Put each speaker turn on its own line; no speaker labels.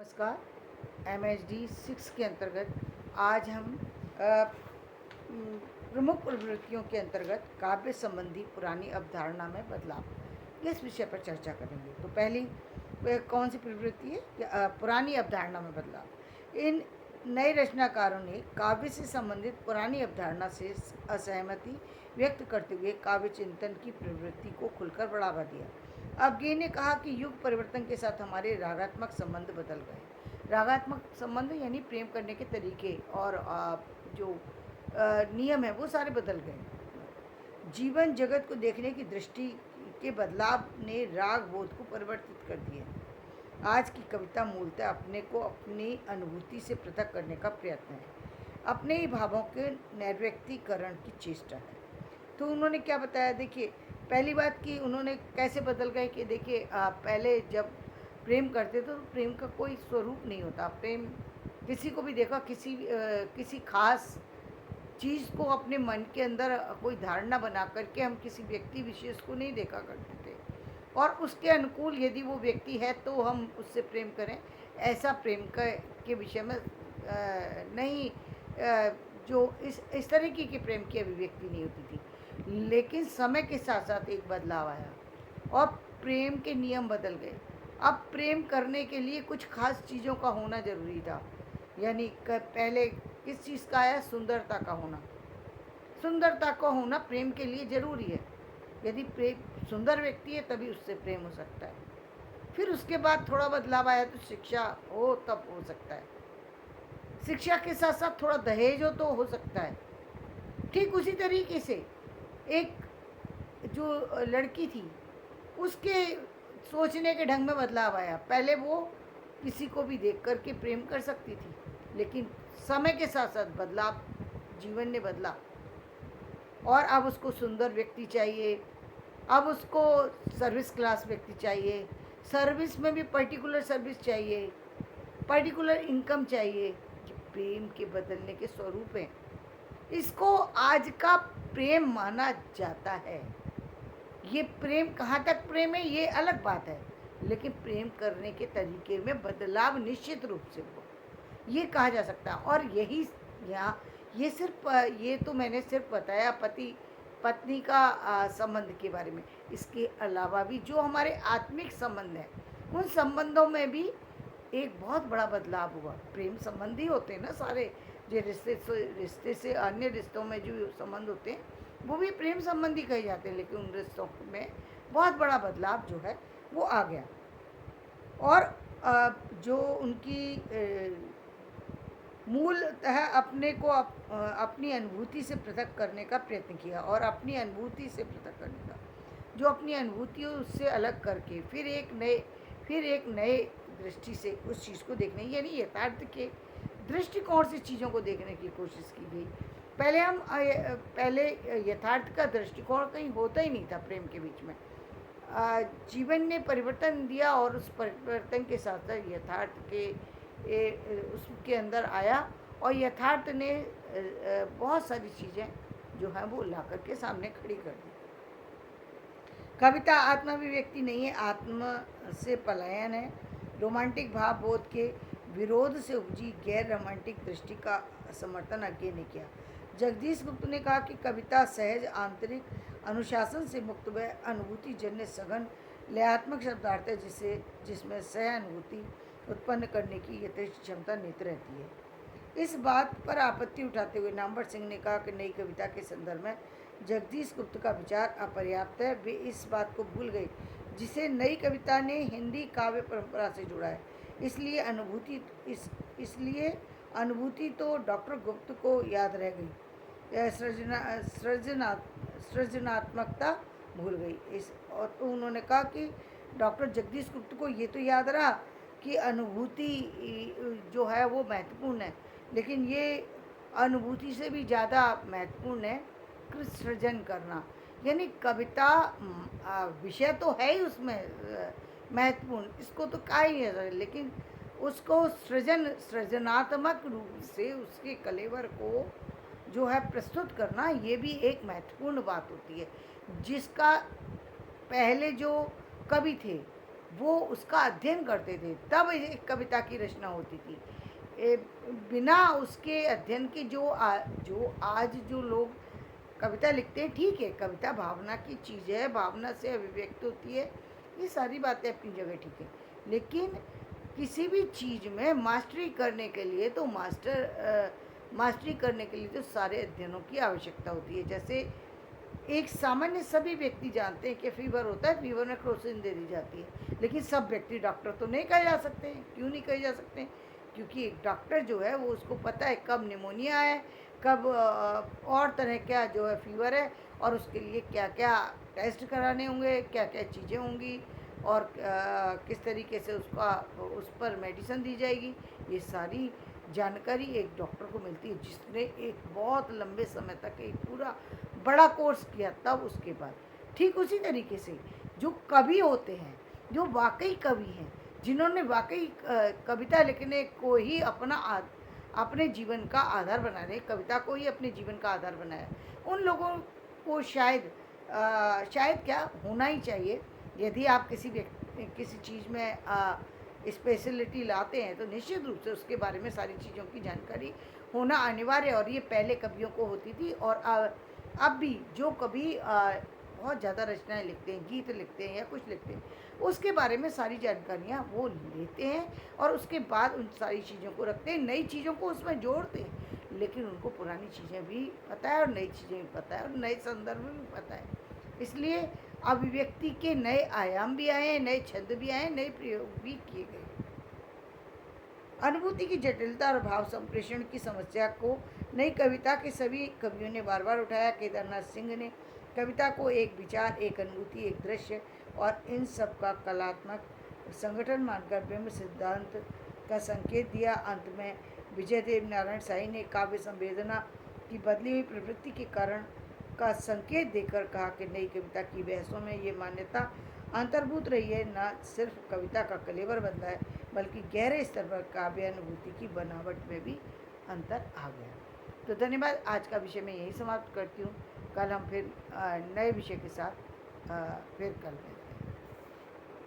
नमस्कार। MHD 6 के अंतर्गत आज हम प्रमुख प्रवृत्तियों के अंतर्गत काव्य संबंधी पुरानी अवधारणा में बदलाव इस विषय पर चर्चा करेंगे। तो पहली कौन सी प्रवृत्ति है पुरानी अवधारणा में बदलाव। इन नए रचनाकारों ने काव्य से संबंधित पुरानी अवधारणा से असहमति व्यक्त करते हुए काव्य चिंतन की प्रवृत्ति को खुलकर बढ़ावा दिया। अवज्ञे ने कहा कि युग परिवर्तन के साथ हमारे रागात्मक संबंध बदल गए। रागात्मक संबंध यानी प्रेम करने के तरीके और जो नियम है वो सारे बदल गए। जीवन जगत को देखने की दृष्टि के बदलाव ने राग बोध को परिवर्तित कर दिया। आज की कविता मूलतः अपने को अपनी अनुभूति से पृथक करने का प्रयत्न है, अपने ही भावों के नैर्व्यक्तिकरण की चेष्टा है। तो उन्होंने क्या बताया, देखिए पहली बात कि उन्होंने कैसे बदल गए कि देखिए पहले जब प्रेम करते तो प्रेम का कोई स्वरूप नहीं होता। प्रेम किसी को भी देखा किसी खास चीज़ को अपने मन के अंदर कोई धारणा बना करके हम किसी व्यक्ति विशेष को नहीं देखा करते थे और उसके अनुकूल यदि वो व्यक्ति है तो हम उससे प्रेम करें, ऐसा प्रेम के विषय में नहीं जो इस तरीके के प्रेम की अभिव्यक्ति नहीं होती थी। लेकिन समय के साथ साथ एक बदलाव आया और प्रेम के नियम बदल गए। अब प्रेम करने के लिए कुछ खास चीज़ों का होना ज़रूरी था। यानी पहले किस चीज़ का आया, सुंदरता का होना। सुंदरता का होना प्रेम के लिए ज़रूरी है। यदि प्रेम सुंदर व्यक्ति है तभी उससे प्रेम हो सकता है। फिर उसके बाद थोड़ा बदलाव आया तो शिक्षा हो तब हो सकता है। शिक्षा के साथ साथ थोड़ा दहेज हो तो हो सकता है। ठीक उसी तरीके से एक जो लड़की थी उसके सोचने के ढंग में बदलाव आया। पहले वो किसी को भी देख कर के प्रेम कर सकती थी, लेकिन समय के साथ साथ बदलाव, जीवन ने बदला और अब उसको सुंदर व्यक्ति चाहिए, अब उसको सर्विस क्लास व्यक्ति चाहिए, सर्विस में भी पर्टिकुलर सर्विस चाहिए, पर्टिकुलर इनकम चाहिए। ये प्रेम के बदलने के स्वरूप हैं। इसको आज का प्रेम माना जाता है। ये प्रेम कहाँ तक प्रेम है ये अलग बात है, लेकिन प्रेम करने के तरीके में बदलाव निश्चित रूप से हो, ये कहा जा सकता है। और यही यहाँ ये तो मैंने सिर्फ बताया पति पत्नी का संबंध के बारे में। इसके अलावा भी जो हमारे आत्मिक संबंध हैं उन संबंधों में भी एक बहुत बड़ा बदलाव हुआ। प्रेम संबंधी होते हैं ना सारे, जो रिश्ते से अन्य रिश्तों में जो संबंध होते हैं वो भी प्रेम संबंधी कहे जाते हैं, लेकिन उन रिश्तों में बहुत बड़ा बदलाव जो है वो आ गया। और जो उनकी मूलतः अपने को अपनी अनुभूति से पृथक करने का प्रयत्न किया और अपनी अनुभूति से पृथक करने का, जो अपनी अनुभूतियों उससे अलग करके फिर एक नए दृष्टि से उस चीज़ को देखने, यानी यथार्थ के दृष्टिकोण से चीज़ों को देखने की कोशिश की गई। पहले यथार्थ का दृष्टिकोण कहीं होता ही नहीं था प्रेम के बीच में। जीवन ने परिवर्तन दिया और उस परिवर्तन के साथ साथ यथार्थ के उसके अंदर आया और यथार्थ ने बहुत सारी चीज़ें जो हैं वो ला करके सामने खड़ी कर दी। कविता आत्माभिव्यक्ति नहीं है, आत्म से पलायन है। रोमांटिक भाव बोध के विरोध से उपजी गैर रोमांटिक दृष्टि का समर्थन अज्ञे ने किया। जगदीश गुप्त ने कहा कि कविता सहज आंतरिक अनुशासन से मुक्त व अनुभूति जन्य सघन लयात्मक शब्दार्थ है, जिसमें सह अनुभूति उत्पन्न करने की यथेष्ट क्षमता निहित रहती है। इस बात पर आपत्ति उठाते हुए नामवर सिंह ने कहा कि नई कविता के संदर्भ में जगदीश गुप्त का विचार अपर्याप्त है। वे इस बात को भूल गए जिसे नई कविता ने हिंदी काव्य परंपरा से जोड़ा है। इसलिए अनुभूति तो डॉक्टर गुप्त को याद रह गई, सृजनात्मकता भूल गई। और तो उन्होंने कहा कि डॉक्टर जगदीश गुप्त को ये तो याद रहा कि अनुभूति जो है वो महत्वपूर्ण है, लेकिन ये अनुभूति से भी ज़्यादा महत्वपूर्ण है सृजन करना। यानी कविता विषय तो है ही उसमें महत्वपूर्ण, इसको तो कहा ही है, लेकिन उसको सृजनात्मक रूप से उसके कलेवर को जो है प्रस्तुत करना, ये भी एक महत्वपूर्ण बात होती है। जिसका पहले जो कवि थे वो उसका अध्ययन करते थे, तब एक कविता की रचना होती थी। ए, बिना उसके अध्ययन के जो आज जो लोग कविता लिखते हैं, ठीक है, कविता भावना की चीज़ है, भावना से अभिव्यक्त होती है, ये सारी बातें अपनी जगह ठीक है। लेकिन किसी भी चीज़ में मास्टरी करने के लिए तो मास्टरी करने के लिए तो सारे अध्ययनों की आवश्यकता होती है। जैसे एक सामान्य सभी व्यक्ति जानते हैं कि फीवर होता है, फीवर में क्रोसिन दे दी जाती है, लेकिन सब व्यक्ति डॉक्टर तो नहीं कहे जा सकते हैं। क्यों नहीं कहे जा सकते? क्योंकि एक डॉक्टर जो है वो उसको पता है कब निमोनिया है, कब और तरह का जो है फीवर है, और उसके लिए क्या क्या टेस्ट कराने होंगे, क्या क्या चीज़ें होंगी, और किस तरीके से उसका उस पर मेडिसिन दी जाएगी। ये सारी जानकारी एक डॉक्टर को मिलती है जिसने एक बहुत लंबे समय तक एक पूरा बड़ा कोर्स किया, तब उसके बाद। ठीक उसी तरीके से जो कवि होते हैं, जो वाकई कवि हैं, जिन्होंने वाकई कविता लिखने को ही अपने जीवन का आधार बना रहे, कविता को ही अपने जीवन का आधार बनाया, उन लोगों को शायद क्या होना ही चाहिए। यदि आप किसी चीज़ में स्पेशलिटी लाते हैं तो निश्चित रूप से उसके बारे में सारी चीज़ों की जानकारी होना अनिवार्य है, और ये पहले कवियों को होती थी। और अब भी जो कवि बहुत ज़्यादा रचनाएं लिखते हैं, गीत लिखते हैं या कुछ लिखते हैं, उसके बारे में सारी जानकारियाँ वो लेते हैं और उसके बाद उन सारी चीज़ों को रखते हैं, नई चीज़ों को उसमें जोड़ते हैं। लेकिन उनको पुरानी चीज़ें भी पता है और नई चीज़ें भी पता है और नए संदर्भ में भी पता है। इसलिए अभिव्यक्ति के नए आयाम भी आए हैं, नए छंद भी आए हैं, नए प्रयोग भी किए गए। अनुभूति की जटिलता और भाव संप्रेषण की समस्या को नई कविता के सभी कवियों ने बार बार उठाया। केदारनाथ सिंह ने कविता को एक विचार, एक अनुभूति, एक दृश्य और इन सब का कलात्मक संगठन मानकर ब्रह्म सिद्धांत का संकेत दिया। अंत में विजय देव नारायण साई ने काव्य संवेदना की बदली हुई प्रवृत्ति के कारण का संकेत देकर कहा कि नई कविता की बहसों में ये मान्यता अंतर्भूत रही है, न सिर्फ कविता का कलेवर बदला है बल्कि गहरे स्तर पर काव्य अनुभूति की बनावट में भी अंतर आ गया। तो धन्यवाद। आज का विषय मैं यही समाप्त करती हूँ। कल हम फिर नए विषय के साथ फिर कल मिलेंगे।